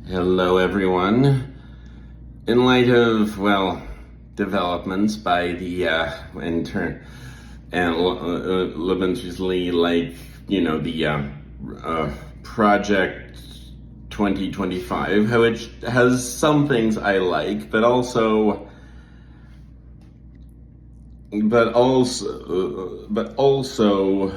Hello, everyone. In light of, developments by the, eventually, Project 2025, which has some things I like, but also, but also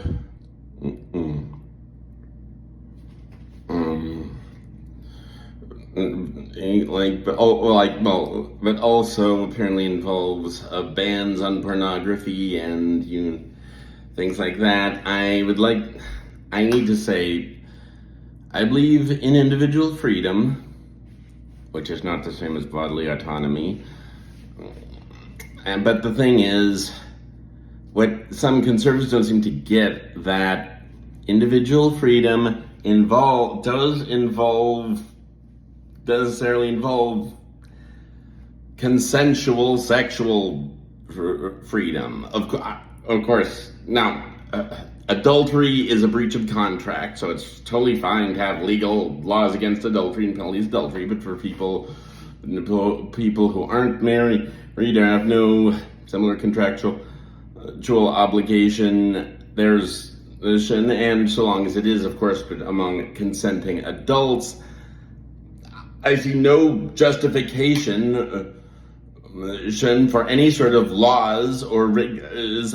apparently involves bans on pornography and things like that. I need to say, I believe in individual freedom, which is not the same as bodily autonomy. But the thing is, what some conservatives don't seem to get, that individual freedom does necessarily involve consensual sexual freedom. Of course, now, adultery is a breach of contract, so it's totally fine to have legal laws against adultery and penalties of adultery, but for people who aren't married or have no similar contractual obligation, and so long as it is, of course, but among consenting adults, I see no justification for any sort of laws or rigors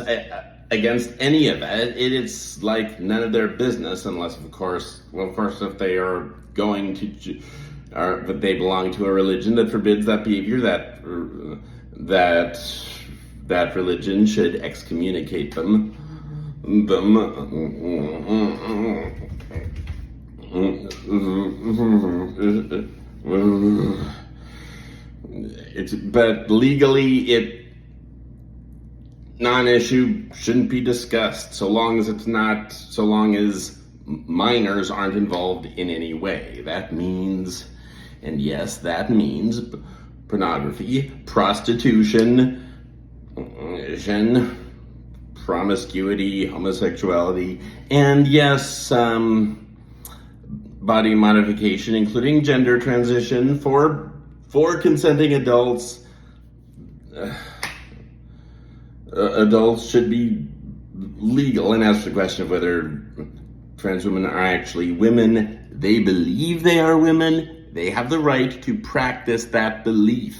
against any of it. It's like none of their business, unless, of course, if they are going to, but they belong to a religion that forbids that behavior, that religion should excommunicate them. But legally, non-issue shouldn't be discussed so long as minors aren't involved in any way. That means pornography, prostitution, promiscuity, homosexuality, and body modification, including gender transition for consenting adults. Adults should be legal. And as for the question of whether trans women are actually women, they believe they are women. They have the right to practice that belief.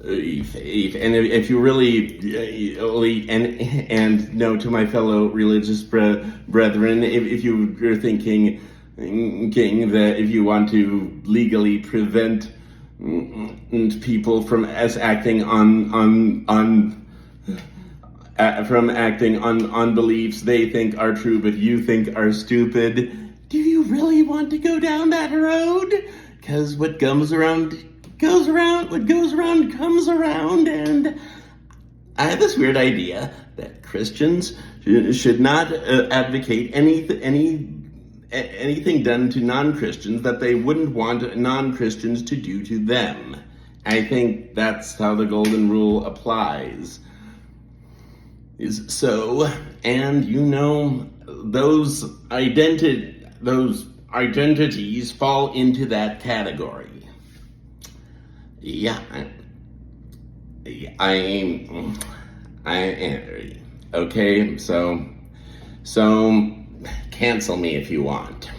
And if you really, and no, to my fellow religious brethren, if you're thinking that if you want to legally prevent people from acting on beliefs they think are true but you think are stupid, do you really want to go down that road? Because what goes around comes around, and I have this weird idea that Christians should not advocate anything done to non-Christians that they wouldn't want non-Christians to do to them. I think that's how the golden rule applies. Those identities fall into that category. Yeah, okay, so cancel me if you want.